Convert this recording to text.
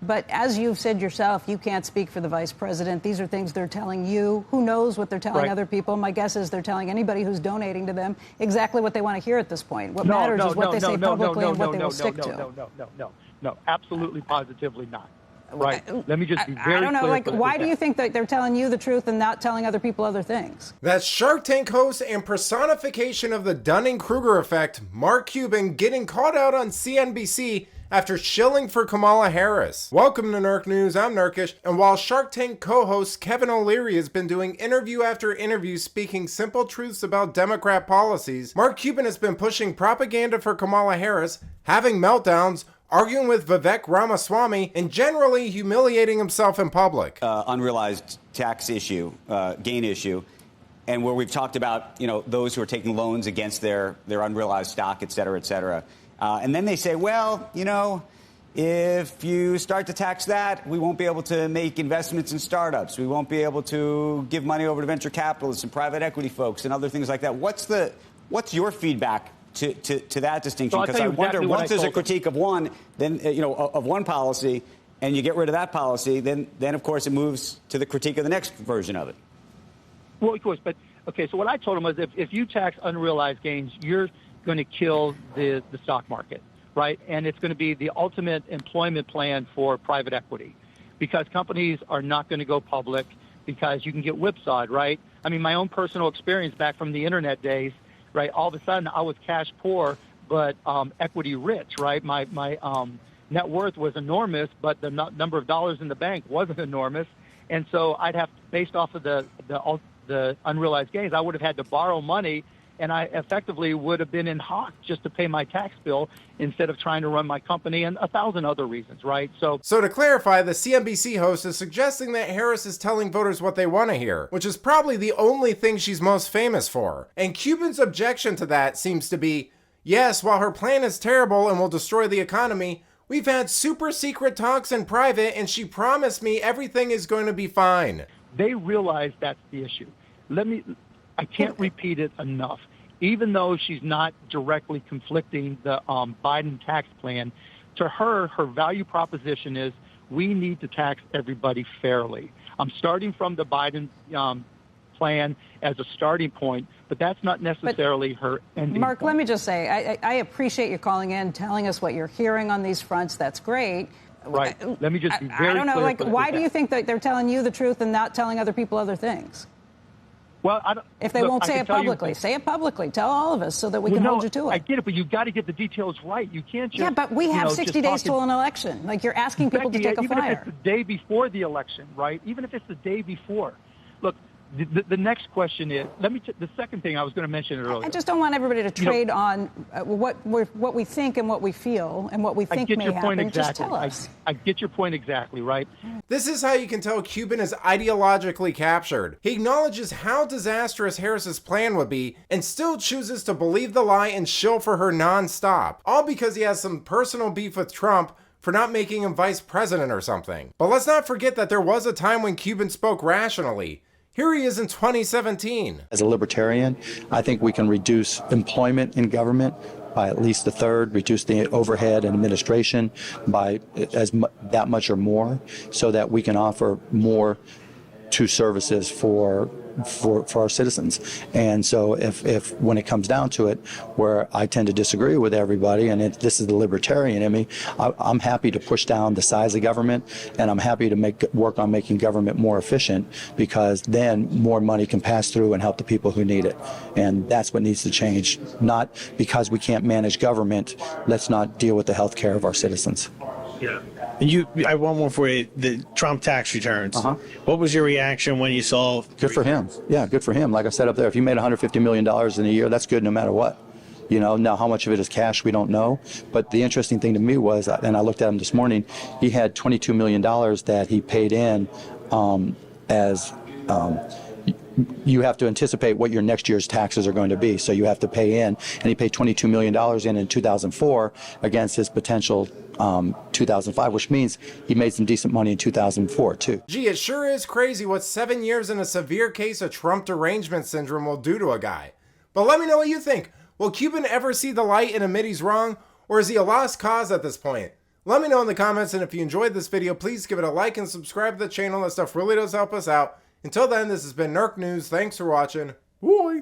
But as you've said yourself, you can't speak for the vice president. These are things they're telling you. Who knows what they're telling other people? My guess is they're telling anybody who's donating to them exactly what they want to hear at this point. What matters is what they say publicly and what they will stick to. No, absolutely, positively not. Right. Let me just be very clear. I don't know. Like, why do you think that they're telling you the truth and not telling other people other things? That's Shark Tank host and personification of the Dunning-Kruger effect, Mark Cuban, getting caught out on CNBC after shilling for Kamala Harris. Welcome to Nerk News. I'm Nerkish, and while Shark Tank co-host Kevin O'Leary has been doing interview after interview speaking simple truths about Democrat policies, Mark Cuban has been pushing propaganda for Kamala Harris, having meltdowns, arguing with Vivek Ramaswamy, and generally humiliating himself in public. Unrealized tax issue, gain issue, and where we've talked about, those who are taking loans against their unrealized stock, et cetera, et cetera. And then they say, well, if you start to tax that, we won't be able to make investments in startups. We won't be able to give money over to venture capitalists and private equity folks and other things like that. What's your feedback to that distinction? Because I wonder, once there's a critique of one, then of one policy, and you get rid of that policy, then of course it moves to the critique of the next version of it. Well, of course, but okay. So what I told him was, if you tax unrealized gains, you're going to kill the stock market, right? And it's going to be the ultimate employment plan for private equity, because companies are not going to go public because you can get whipsawed, right? I mean, my own personal experience back from the internet days. Right, all of a sudden I was cash poor, but equity rich. Right, my net worth was enormous, but the number of dollars in the bank wasn't enormous, and so I'd have, based off of the unrealized gains, I would have had to borrow money, and I effectively would have been in hock just to pay my tax bill instead of trying to run my company, and 1,000 other reasons, right? So to clarify, the CNBC host is suggesting that Harris is telling voters what they want to hear, which is probably the only thing she's most famous for. And Cuban's objection to that seems to be, yes, while her plan is terrible and will destroy the economy, we've had super secret talks in private and she promised me everything is going to be fine. They realize that's the issue. I can't repeat it enough. Even though she's not directly conflicting the Biden tax plan, to her value proposition is we need to tax everybody fairly. I'm starting from the Biden plan as a starting point, but that's not necessarily her ending Mark, point. let me just say, I appreciate you calling in, telling us what you're hearing on these fronts. That's great. Right. Let me just be very clear. I don't know, why do you think that they're telling you the truth and not telling other people other things? Well, if they won't say it publicly, say it publicly. Tell all of us so that we can hold you to it. I get it, but you've got to get the details right. You can't just... Yeah, but we have 60 days till an election. Like, you're asking people to take a flyer. Even if it's the day before the election, right? Even if it's the day before. Look, the next question is, the second thing I was going to mention earlier. I just don't want everybody to trade on what we think and what we feel and what we think may happen. Exactly. Just tell us. I get your point exactly, right? This is how you can tell Cuban is ideologically captured. He acknowledges how disastrous Harris's plan would be and still chooses to believe the lie and shill for her nonstop. All because he has some personal beef with Trump for not making him vice president or something. But let's not forget that there was a time when Cuban spoke rationally. Here he is in 2017. As a libertarian, I think we can reduce employment in government by at least a third, reduce the overhead and administration by that much or more, so that we can offer more to services for our citizens. And so if when it comes down to it, where I tend to disagree with everybody, and this is the libertarian in me, I'm happy to push down the size of government, and I'm happy to work on making government more efficient, because then more money can pass through and help the people who need it. And that's what needs to change. Not because we can't manage government, let's not deal with the health care of our citizens. Yeah. And I have one more for you. The Trump tax returns. What was your reaction when you saw? Good for him. Yeah, good for him. Like I said up there, if you made $150 million in a year, that's good no matter what. Now how much of it is cash, we don't know. But the interesting thing to me was, and I looked at him this morning, he had $22 million that he paid in you have to anticipate what your next year's taxes are going to be. So you have to pay in, and he paid $22 million in 2004 against his potential 2005, which means he made some decent money in 2004 too. Gee, it sure is crazy what 7 years in a severe case of Trump derangement syndrome will do to a guy. But let me know what you think. Will Cuban ever see the light and admit he's wrong, or is he a lost cause at this point? Let me know in the comments, and if you enjoyed this video, please give it a like and subscribe to the channel. That stuff really does help us out. Until then, this has been Nerk News. Thanks for watching. Bye.